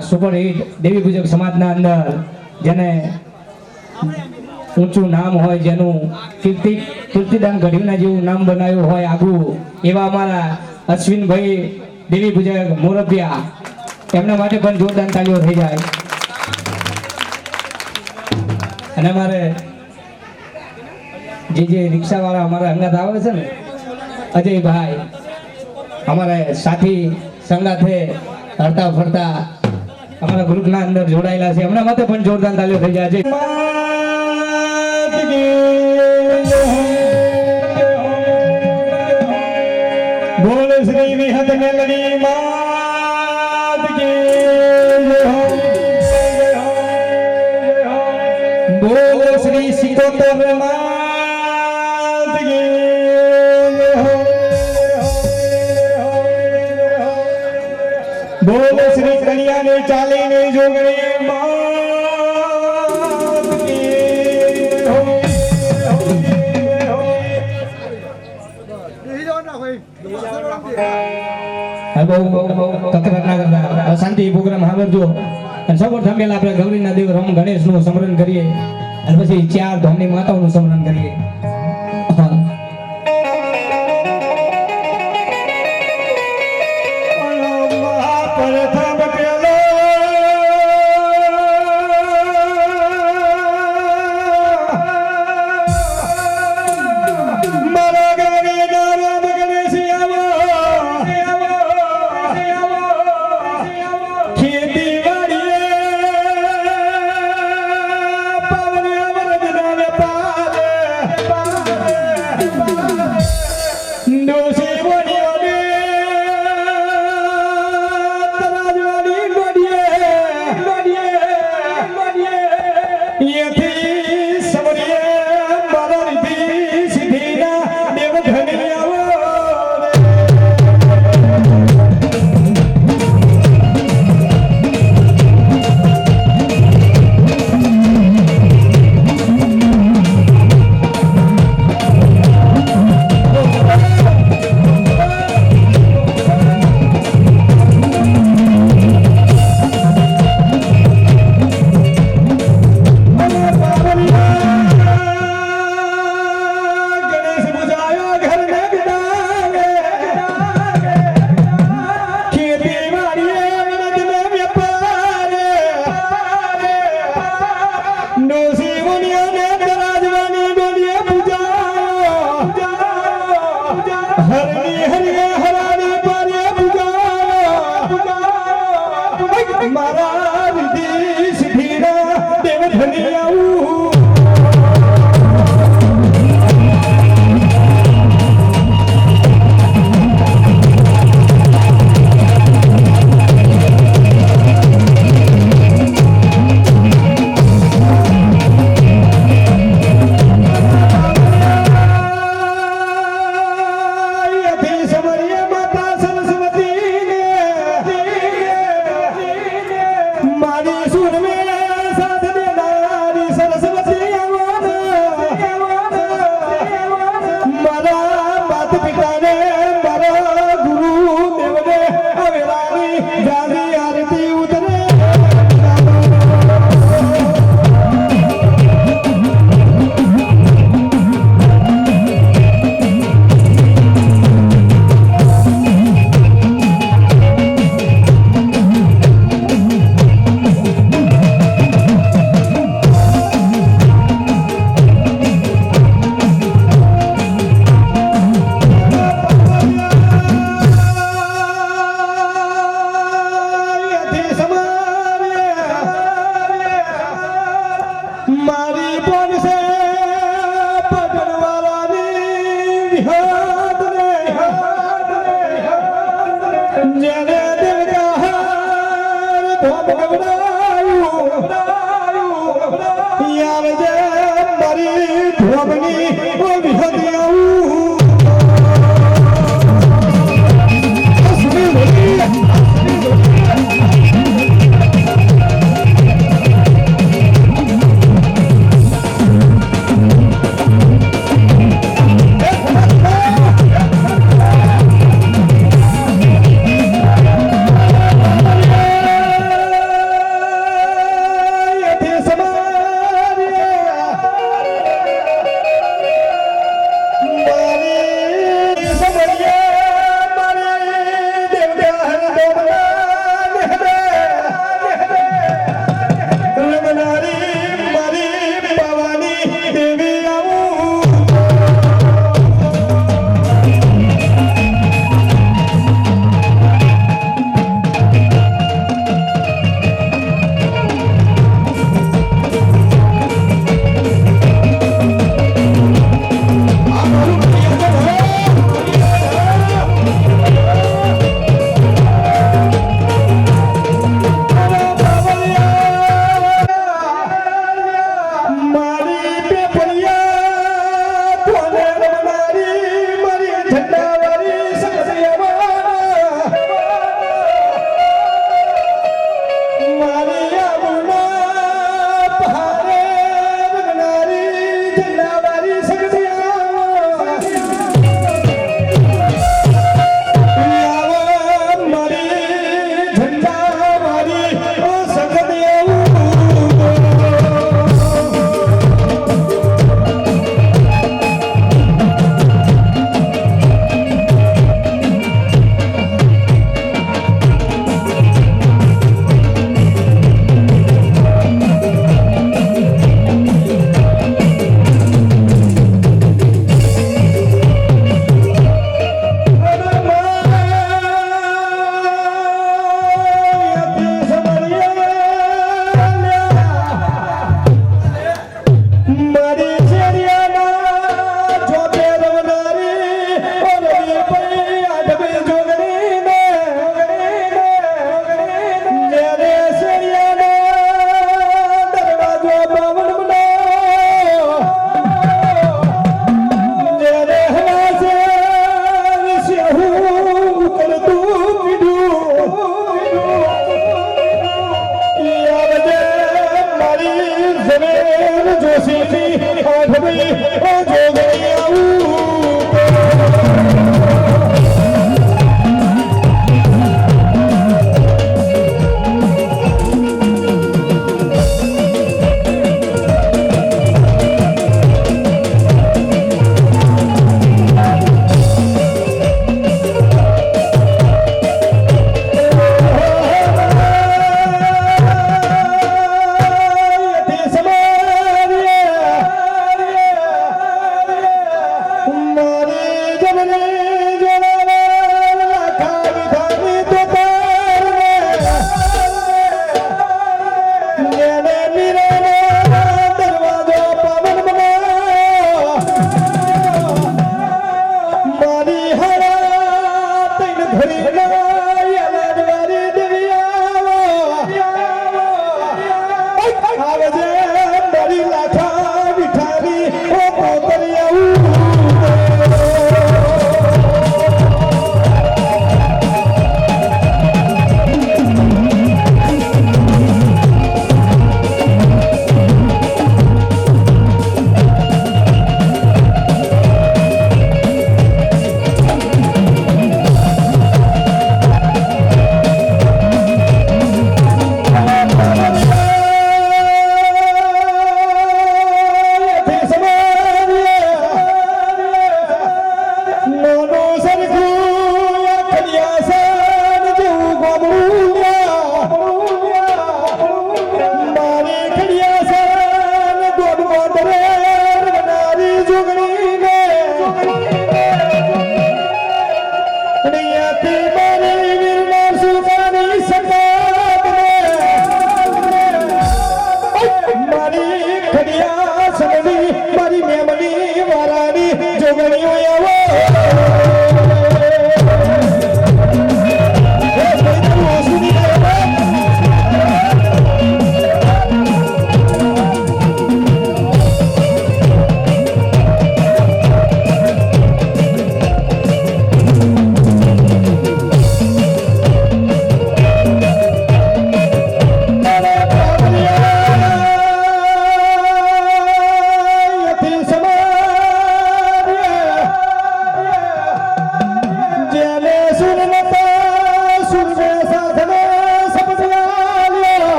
Super hit દેવી પૂજક સમાજના અંદર જેને ઊંચું નામ હોય, જેનું કીર્તિદાન ઘડીના જેવું નામ બનાવ્યું હોય આગું, એવા અમારા અશ્વિનભાઈ દેવી પૂજક મોરબિયા, એમના માટે પણ જોરદાર તાળીઓ થઈ જાય. અને અમારે જે રિક્ષાવાળા અમારા અંગાત આવે છે ને, અજયભાઈ, અમારા સાથી સંગાથે હરતા ફરતા અમારા ગ્રુપના અંદર જોડાયેલા છે, એમના માટે પણ જોરદાર તાળીઓ થઈ જાય છે. બોલ શ્રી વિહત મેલડી માત કી, બોલ શ્રી સિકોતર માત કી, બોલ શ્રી કન્યાને ચાલીને જોગણી માત કી. શાંતિ પ્રોગ્રામ સાંભળજો અને સપોર્ટ થંભેલા આપણે ગૌરીના દેવ રમ ગણેશનું સ્મરણ કરીએ અને પછી 4 ધામની માતાઓનું સ્મરણ કરીએ.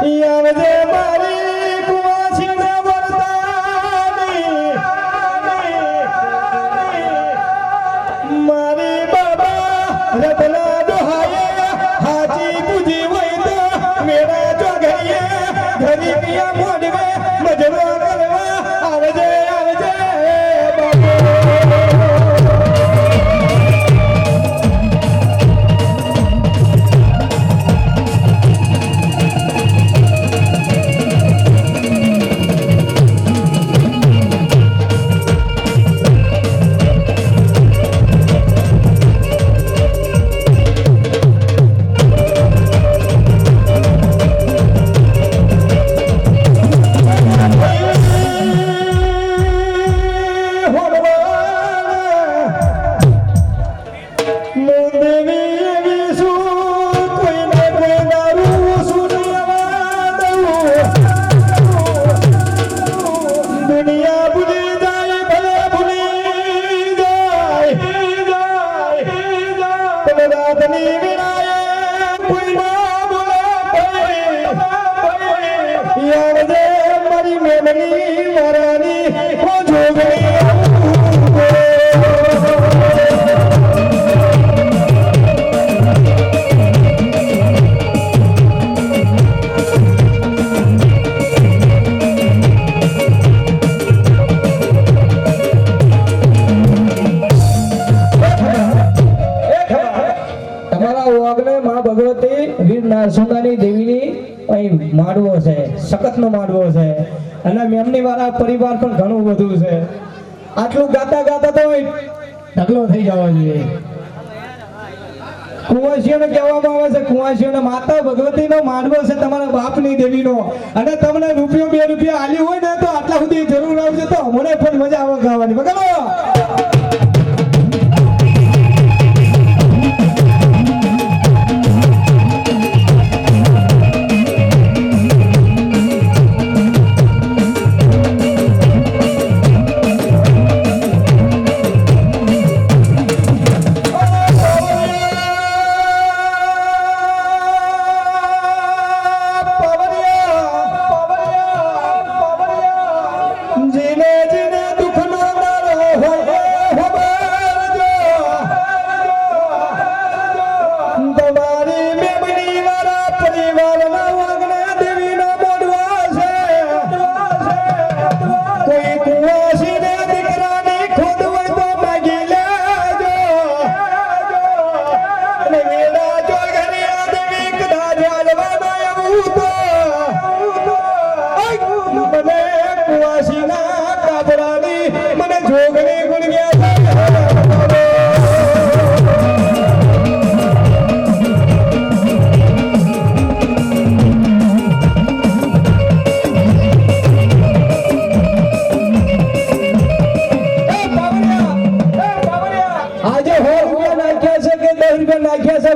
આવજે મારી કુવાસીને વરદાની મારી બાબા રતના દોહાએ હાજી પૂજી હોય તો મેરા જોગઈએ ઘરી પિયા મોડવે મજરો કરવા આવજે આવજે નરસુંદાની દેવીની અહીં માડવો છે, સખતનો માડવો છે અને મેમની વાળા પરિવાર પણ ઘણું બધું છે. આટલું ગાતા ગાતા તો ઢગલો થઈ જવો જોઈએ. કુંવાસીઓને કહેવામાં આવે છે, કુંવાસીઓને માતા ભગવતીનો માડવો છે, તમારા બાપની દેવીનો. અને તમને રૂપિયો 2 રૂપિયા આલી હોય ને તો આટલા સુધી જરૂર આવશે તો મને પણ મજા આવે ગાવાની. બગાડો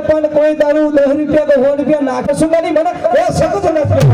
પણ કોઈ દારૂ 10 રૂપિયા કે 100 રૂપિયા નાખશું નહીં મને એ સખત નથી.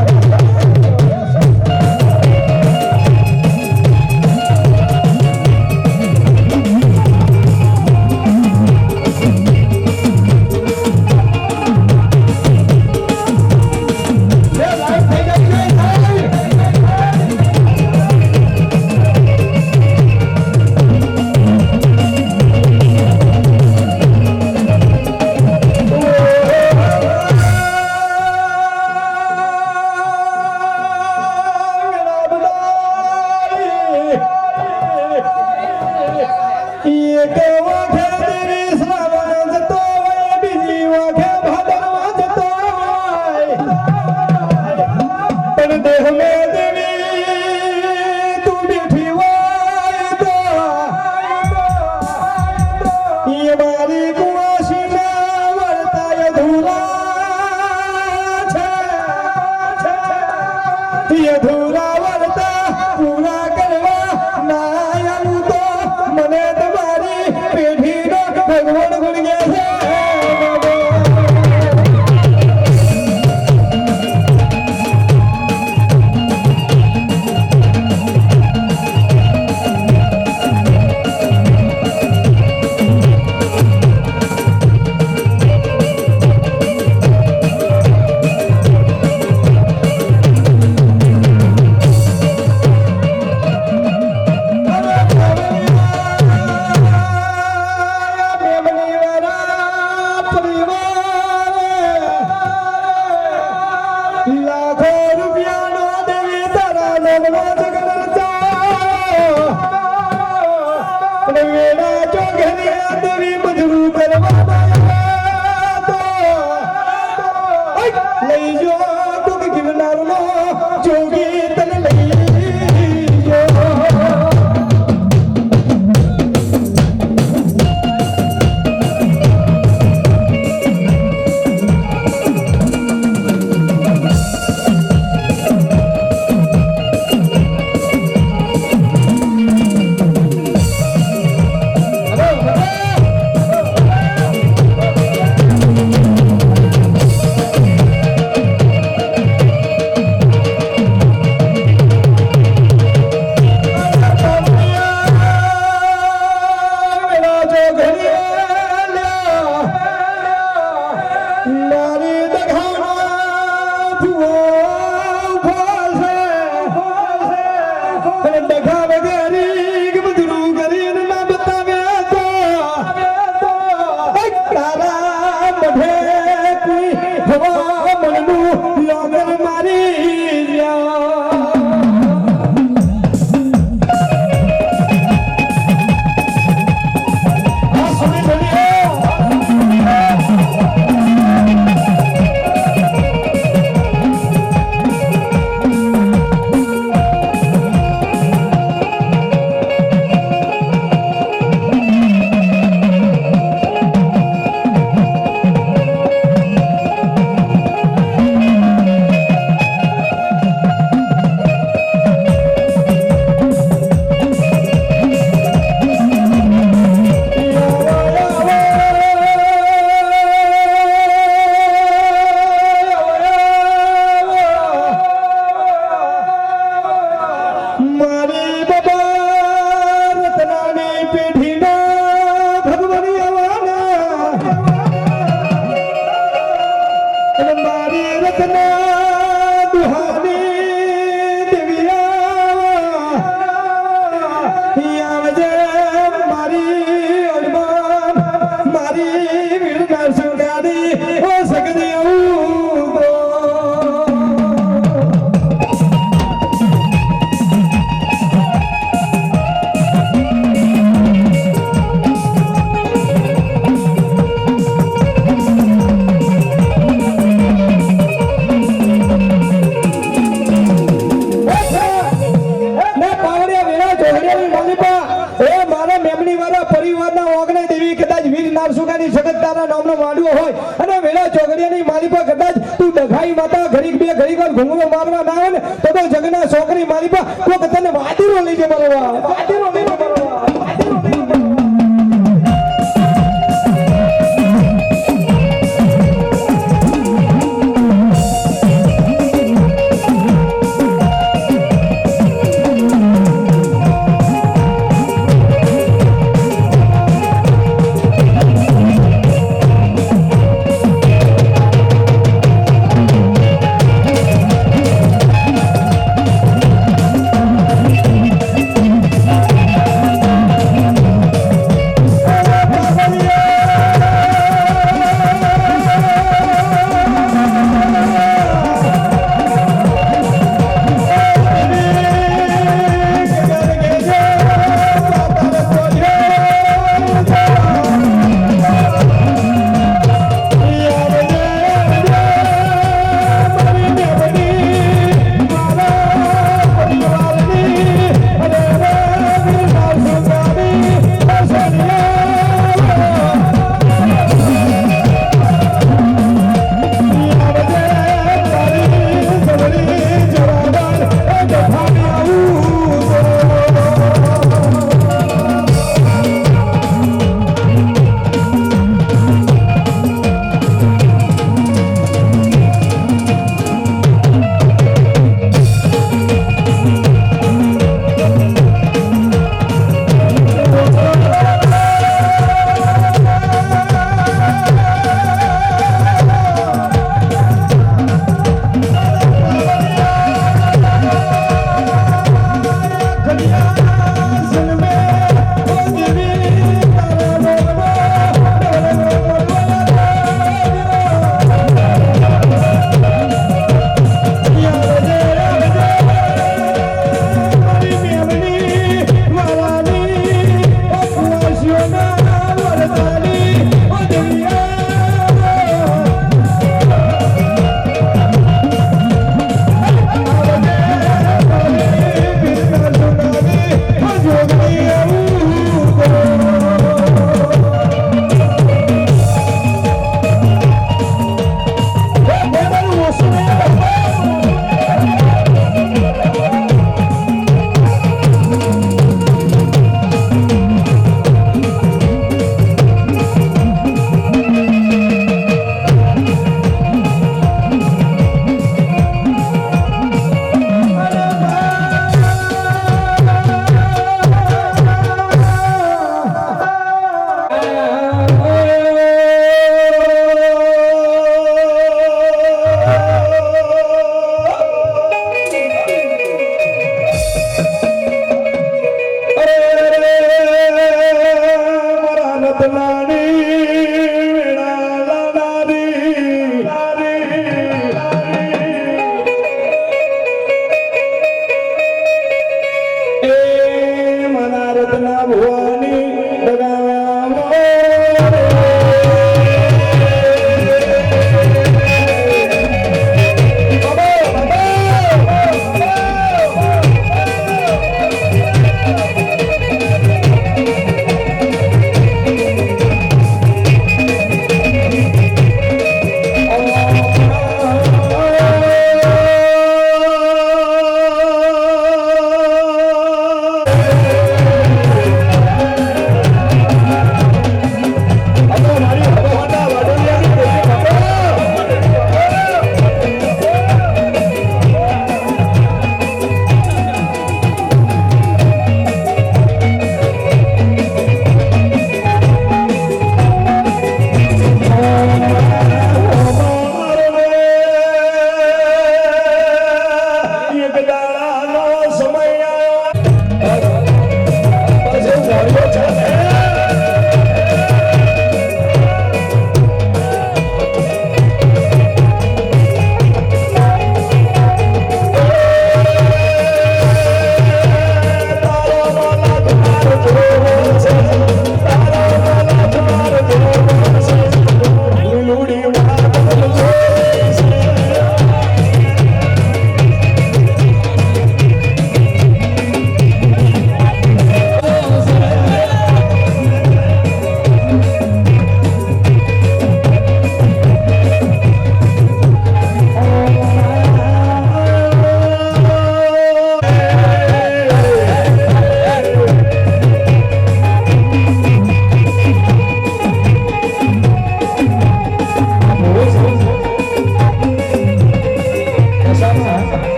નામનો જગદર્તા અને વેળા ચોઘરી દેવી મજરૂ કરવા લઈ જો કોક ગિરનારનો જોગી તને લઈ જો ઘૂંઘરો મારવા ના આવે ને તો જગના છોકરી મારી પા કોક તને વાદીરો લઈ જશે મારવા વાદીરો લઈ જશે મારવા વાદીરો લઈ જશે ભુવાની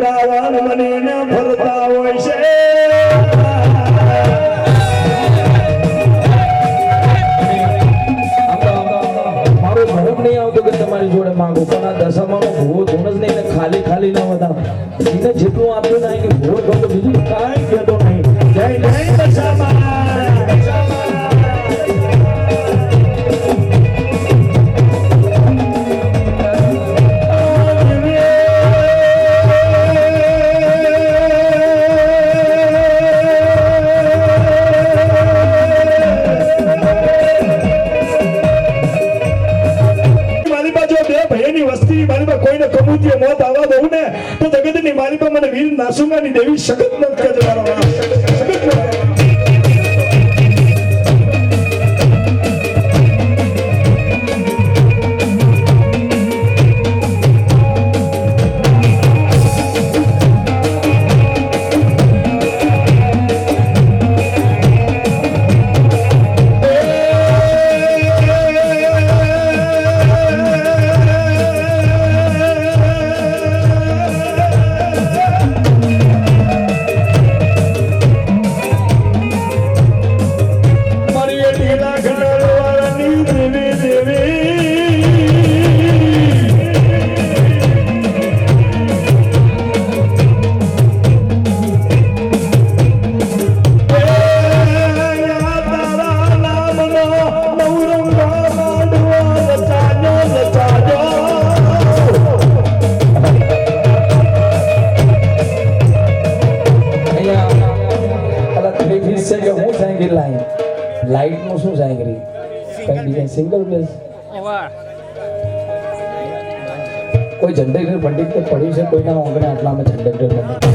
રાવણ બનીને ફરતા હોય છે મારો ભરમ નહીં આવતો કે તમારી જોડે માંગુ પણ આ દશામાં ભૂવો ધૂણ જ નહીં ને ખાલી ખાલી ના વધાવ એને જેટલું આપ્યું ને એને ભૂવો ધૂણ તો બીજું કાંઈ કહેતો નહીં જય જય દશામાં કોઈને કબૂતીએ મોત આવવા દઉં ને તો જગતની મારી પર મને વીર નાસુમાની દેવી સખત ન કરજો લાઈટ નું શું સાંઈ કરી કઈ ડિઝાઇન સિંગલ પ્લેસ કોઈ જનરેટર પંડિત તો પડ્યું છે કોઈના ઓગણે આટલામાં જનરેટર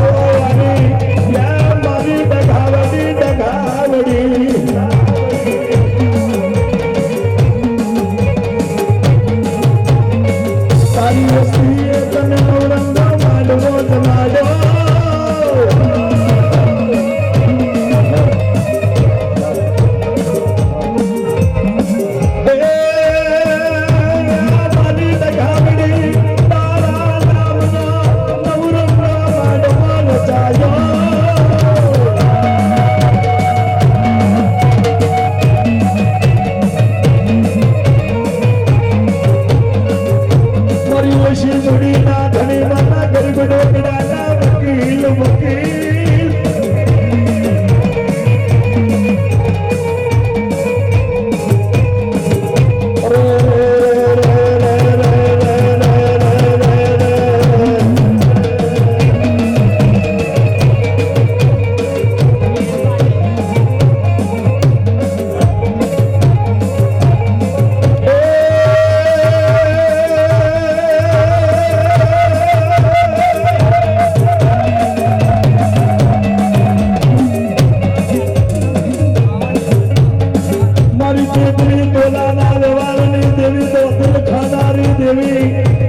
Hallelujah. બડોદરાના વકીલ વકીલ મારી છોકરી બોલાના લેવાળની દેવી તો દિલ ખાનારી દેવી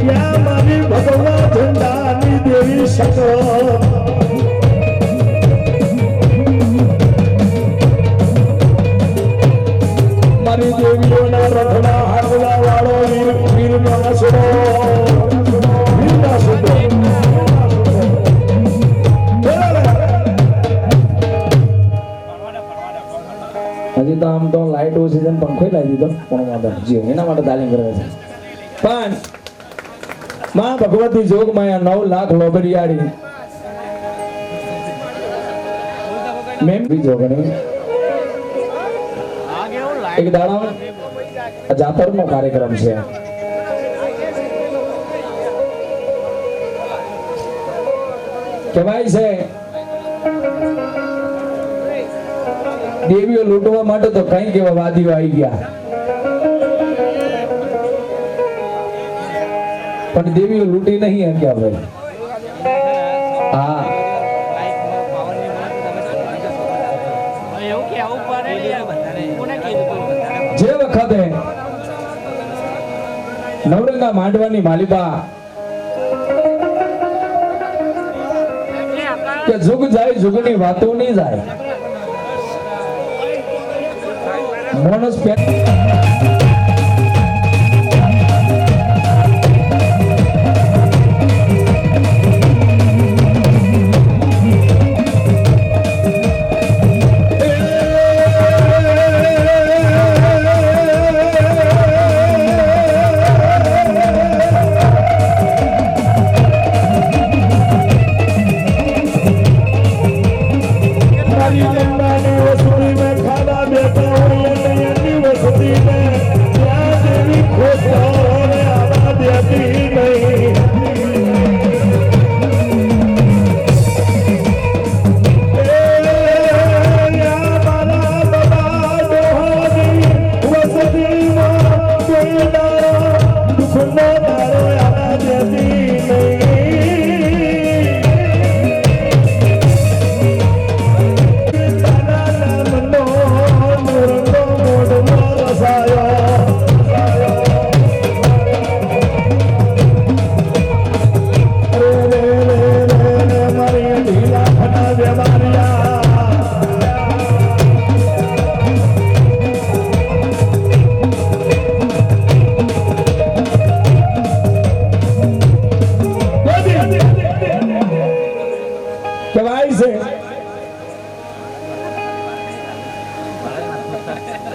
યા મારી ભગવા ઝંડાની દેવી શકો મારી દેવીઓના રથના હારલા વાળો વીર વીરનો નસડો વીરના સુડો હજી તો આમ તો લાઈટ ઓછી છે ને પંખો લાવી દીધો પણ વાંધો નહીં. જીઓ એના માટે તાલીમ કરે છે પણ માં ભગવતી જોગ માયા 9 લાખ લોબરિયાળી મેં બીજો ગણી એક દાડો જાતરનો કાર્યક્રમ છે કહેવાય છે દેવીઓ લૂંટવા માટે તો કઈ કેવા વાદીઓ આવી ગયા પણ દેવીઓ લૂંટી નહીં ગયા ભાઈ હા જે વખતે નવરંગા માંડવાની માલિબા કે જુગ જાય જુગની વાતો નહીં જાય માણસ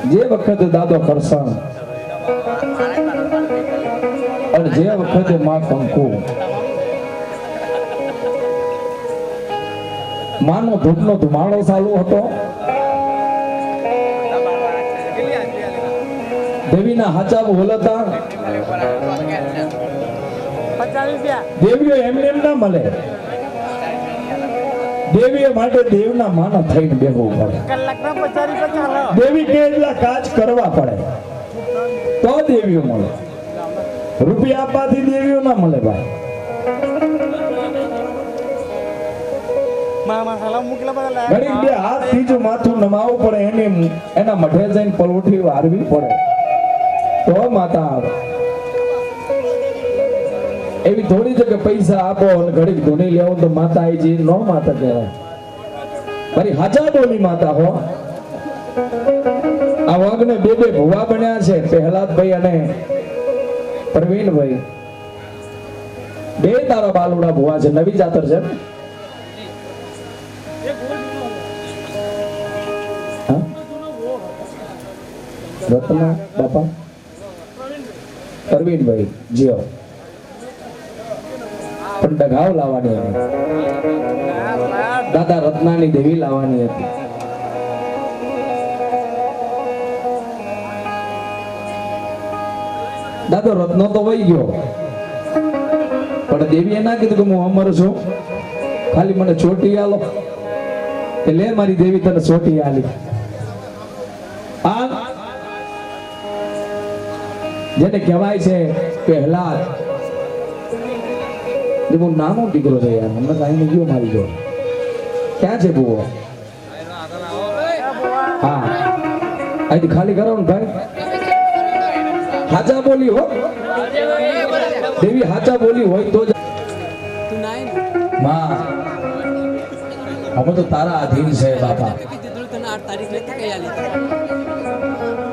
જે વખતે દાદો કરસણ અને જે વખતે માં કંકુ માનો ધૂપનો ધુમાડો ચાલુ હતો દેવીના હાચા બોલતા દેવીઓ એમને એમ ના મળે દેવીઓ માટે દેવના માનો થઈને બેહવું પડે દેવી કે એટલા કાજ કરવા પડે તો દેવીઓ મળે રૂપિયા આપવાથી દેવીઓ ના મળે ભાઈ ઘડીક બે હાથ ત્રીજું માથું નમાવવું પડે એના મઢે જઈને પલોઠી વારવી પડે તો માતા આવે એવી થોડી છે કે પૈસા આપો અને ઘડીક ધૂની લેવો તો માતા આવી જઈ નો માતા કહેવાય મારી હાચા બોલી માતા હો આ વાઘને બે ભુવા બન્યા છે પ્રહલાદભાઈ અને પ્રવીણભાઈ બે તારા બાલુડા ભુવા છે નવી જાતર છે રત્ના બાપા પ્રવીણભાઈ જીઓ પણ ડઘાવ લાવવાની હતી. દાદા રત્નાની દેવી લાવવાની હતી. દાદો રત્નો તો વહી ગયો, પણ દેવીએ ના કીધું કે હું અમર છું, ખાલી મને ચોટી આલો. લે મારી દેવી તને ચોટી આલી. આ જેને કહેવાય છે પહેલા બહુ નાનો દીકરો છે યાર, હમણાં કાંઈ ગયો મારી જો. ક્યાં છે બુઓ? હા અહીંથી ખાલી કરો ને ભાઈ. હાચા બોલી હો દેવી, હાચા બોલી હોય તો જ. માં અમે તો તારા અધીન છે બાપા.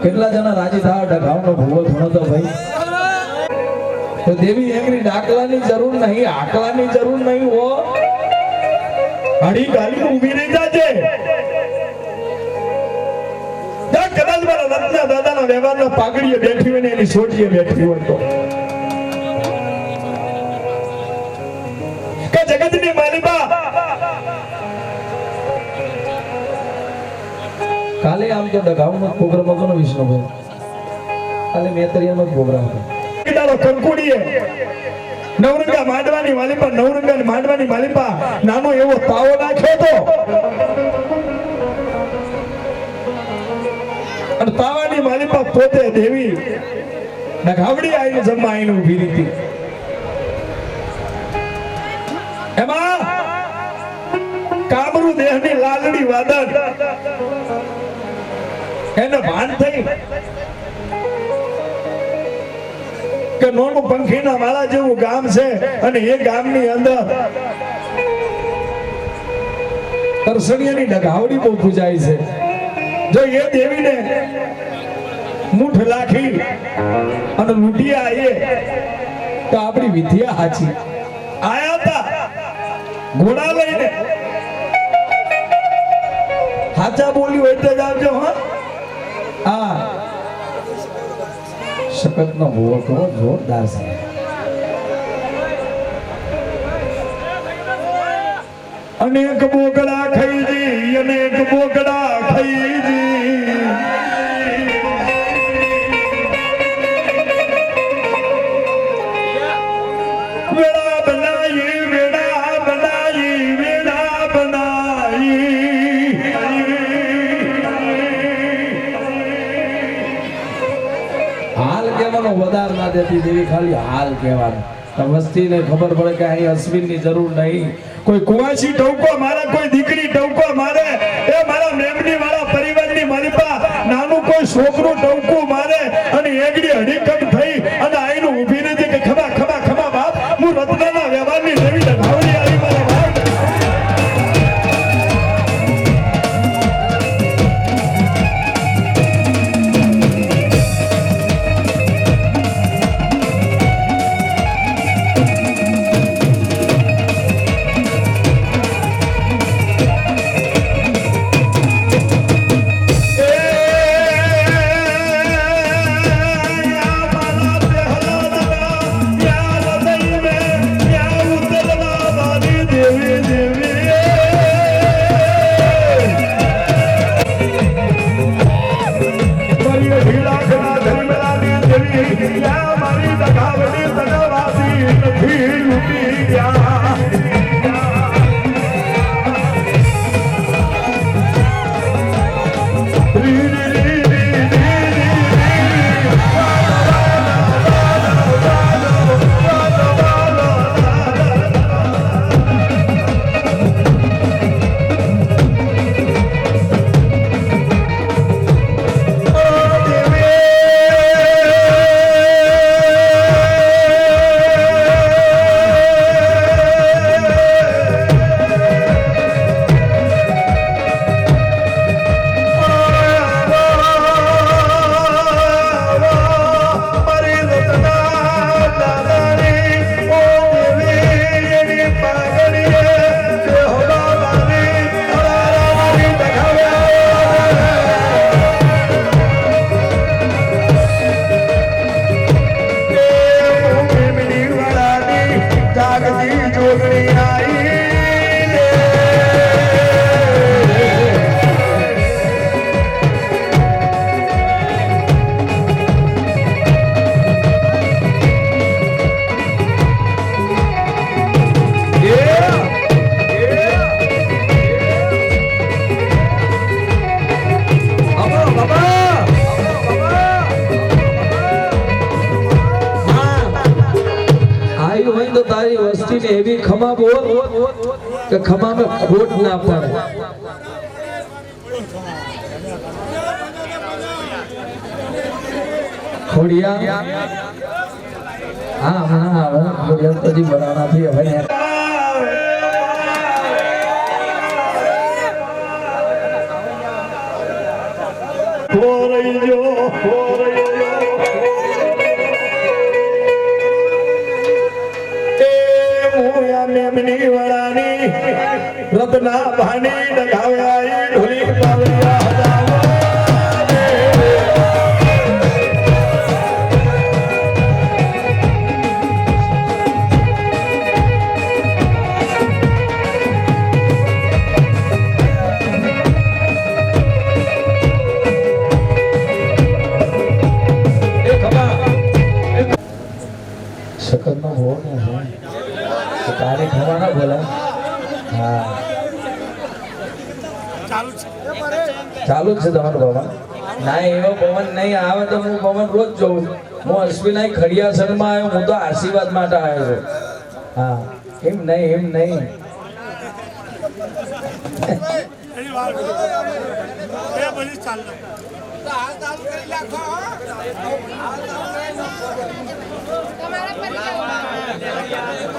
કેટલા જણા રાજી થા ડઘાવનો ભૂવો થોડો તો ભાઈ. તો દેવી એકની ડાકલાની જરૂર નહીં, આકલાની જરૂર નહીં હો. હડી ગાલી ઊભી રહી જાજે. કદાચ મારા રત્ના દાદાના વ્યવહારના પાઘડીએ બેઠી હોય ને એની સોટીએ બેઠી હોય તો કે જગતની માલિકા કાલે આમ તો ડઘાવનો પ્રોગ્રામ હતો ને વિષ્ણુભાઈ, કાલે મેતરિયાનો પ્રોગ્રામ હતો. તારો કંકુડીએ નવરંગા માંડવાની માલિપા, નવરંગા માંડવાની માલિપા નાનો એવો તાવો નાખ્યો તો, અને તાવાની માલિપા પોતે દેવી ડઘાવડી આવીને જમવા આવીને ઊભી હતી. એમાં કામરૂ દેહની લાલડી વાદળ એને ભાન થઈ કે નોનું પંખીના માળા જેવું ગામ છે, અને એ ગામની અંદર તરસણીયાની ડઘાવડી બહુ પૂજાય છે. જો એ દેવીને મૂઠ લાખી અને લૂંટિયા એ તો આપણી વિદ્યા હાચી. આયા હતા ઘોડા લઈને, હાચા બોલી હોય તો જ આવજો. હા શકતનો ભૂવો કહો જોરદાર છે. અનેક બોકડા ખાઈજી, અનેક બોકડા ખાઈજી, વેળા બનાઈ, વેળા બનાઈ, વેળા બનાઈ. હાલ કહેવાનો વધાર ના દેતી દેવી, ખાલી હાલ કહેવાનું. વસ્તીને ખબર પડે કે અહીં અશ્વિનની જરૂર નહીં. કોઈ કુવાસી ટવકો મારે, કોઈ દીકરી ટવકો મારે, એ મારા મેમની વાળા પરિવારની માલિપા નાનું કોઈ છોકરું ટવકું મારે, અને એકડી હડીકટ થઈ અને આઈનું ઊભી નથી કે ખમા ખમા ખમા બાપ, હું રત્નાના વ્યવહારની દેવી ડઘાવડી આવી મારા બાપ. આયુ હોય તો તારી વસ્તી ને એવી ખમા બોલ કે ખમા में ખોટ ના પડે ખોડિયા હા ખોડિયા તો જી બનાના થી હવે મેમની વાળાની રત્ના ભાની લગાવ્યા ઢોલી પાવ્યા શકત નો હો ને તારે ખબર ના બોલા હા ચાલુ જ છે તમારું પવન ના એવો પવન નહીં આવે તો હું પવન રોજ જોઉં છું હું અશ્વિનાઈ ખડિયાસરમાં આવ્યો હું તો આશીર્વાદ માટે આવ્યો છું હા એમ નહીં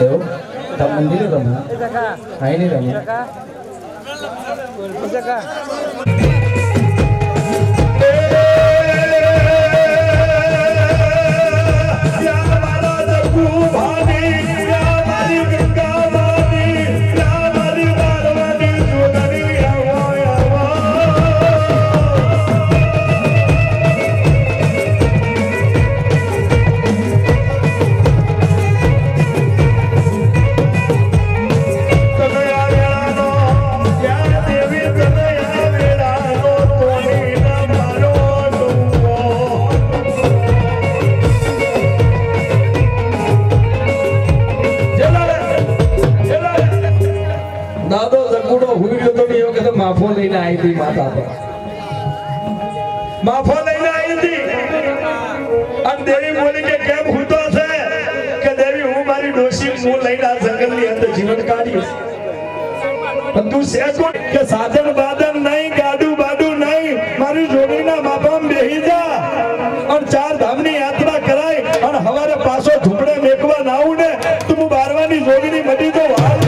એવું તમે મંદિરે રમો અહીં નહીં રમો માફો લઈને આવી હતી માતા પર માફો લઈને આવી હતી અને દેવી બોલી કે કેમ હૂતો છે કે દેવી હું મારી ડોશી હું લઈને આ જંગલની અંદર જીવન કાઢીશ પણ તું છે કોણ કે સાધન બાદન નહીં ગાડું બાડું નહીં મારી જોડીના માપામાં બેહી જા અને 4 ધામની યાત્રા કરાય અને હવારે પાછો ઝૂંપડે મેકવા ના આવું ને તું હું બારવાની જોડીની મટી તો હાલ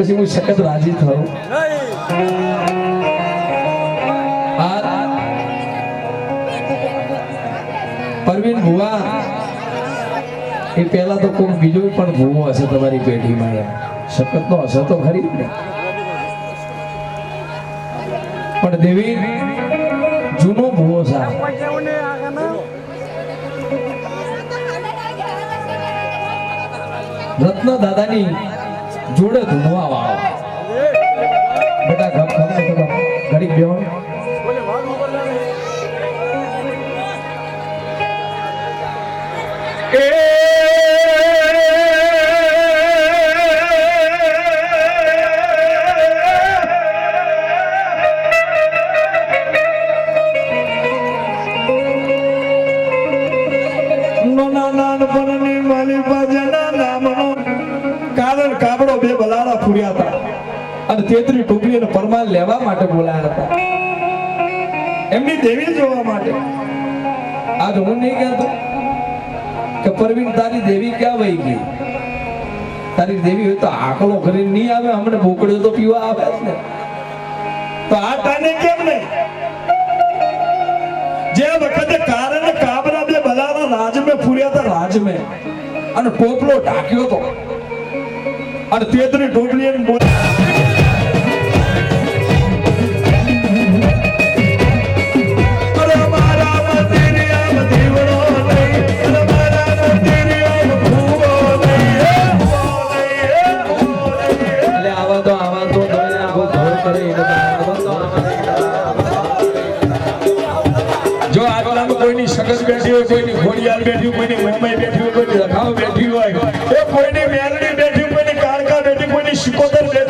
પછી હું સખત રાજી થયો. આ પરવીન ભુવા એ પહેલા તો કોઈ બીજો પણ ભૂવો હશે તમારી પેઢીમાં યાર. સખત નો હશે તો ખરી જ ને. પણ દેવી જૂનો ભૂવો છે. રત્ન દાદાની જોડે ધૂનવા વાળો. બેટા ઘડીક બેહો. નાનપણની માલી બાજાના નામનો કારણ કાબડો બે બલાડા ફૂર્યા હતા અને તેતરી ટોપલીને પરમાર લેવા માટે બોલાયા હતા. એમની દેવી જોવા માટે. આજ હું નહીં કહેતો કે પરવીન તારી દેવી ક્યાં વહી ગઈ. તારી દેવી હોય તો આકલો કરીને નહીં આવે. હમણાં બોકડ્યો તો પીવા આવે જ ને. તો આ ટાણે કેમ નહીં? જે વખતે કારણ કાબરા બે બલાડા રાજમે ફૂર્યા હતા રાજમે અને ટોપલો ઢાંક્યો તો અને તેતરી ટોપલી એને એટલે આવા તો ધોઈને આખો ઘોર કરે એને જો આટલામાં કોઈની સગસ બેઠી હોય, કોઈની ઘોડિયાલ બેઠી હોય, કોઈની મોમાઈ બેઠી હોય, કોઈની રખાવ બેઠી હોય, એ કોઈની મેલડી બેઠી હોય, કોઈની કાળકા બેઠી, કોઈની શિકોતર બેઠી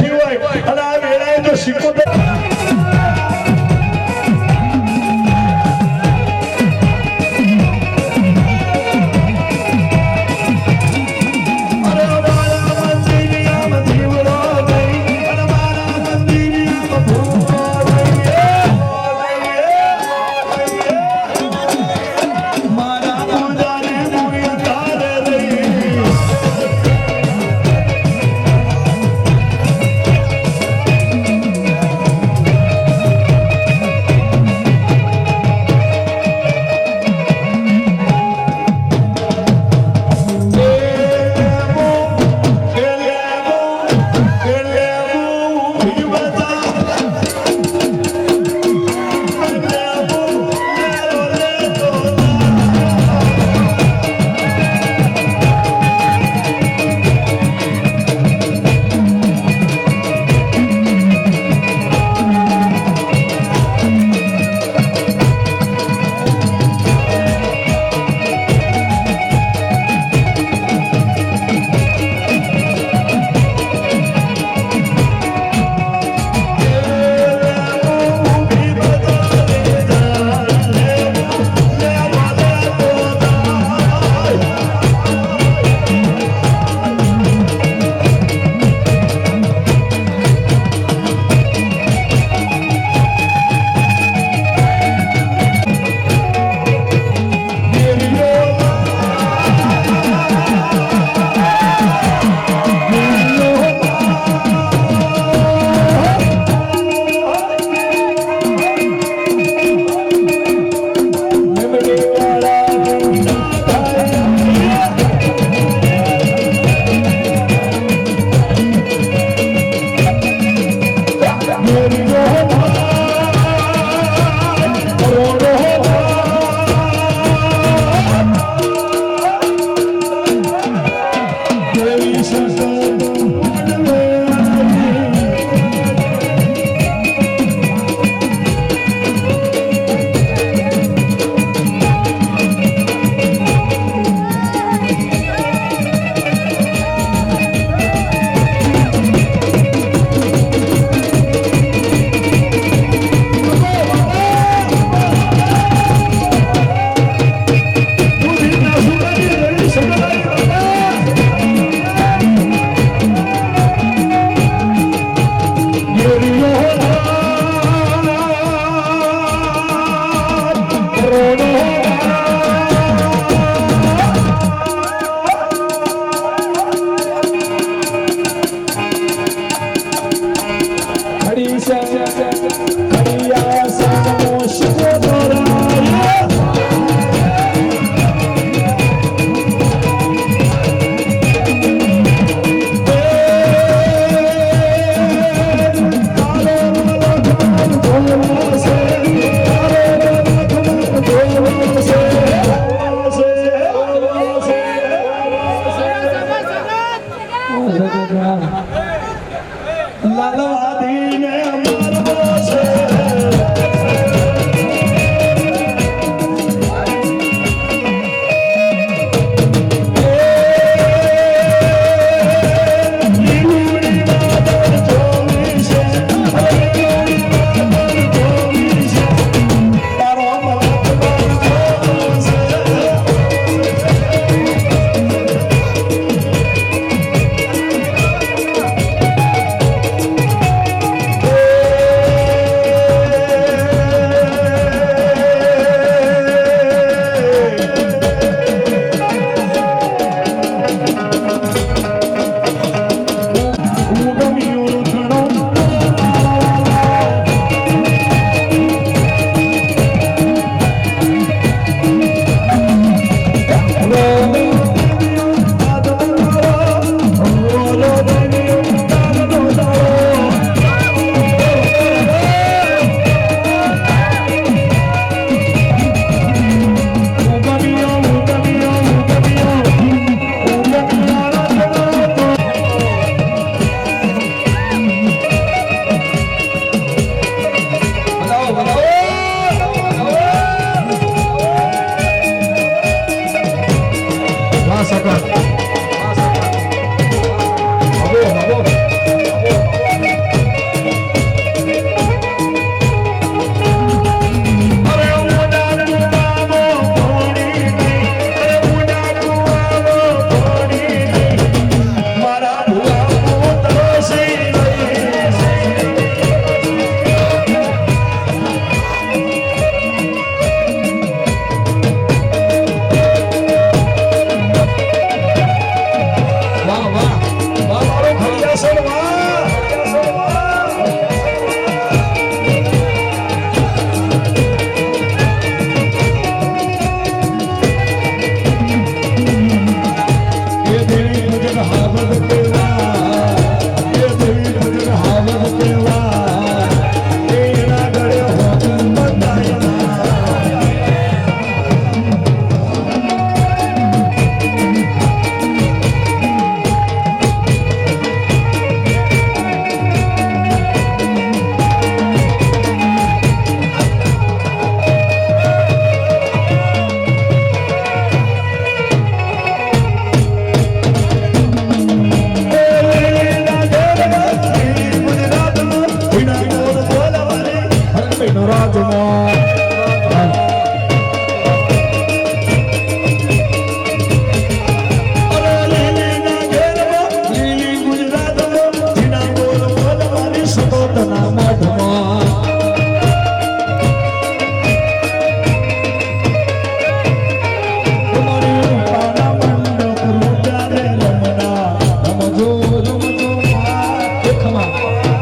જગતના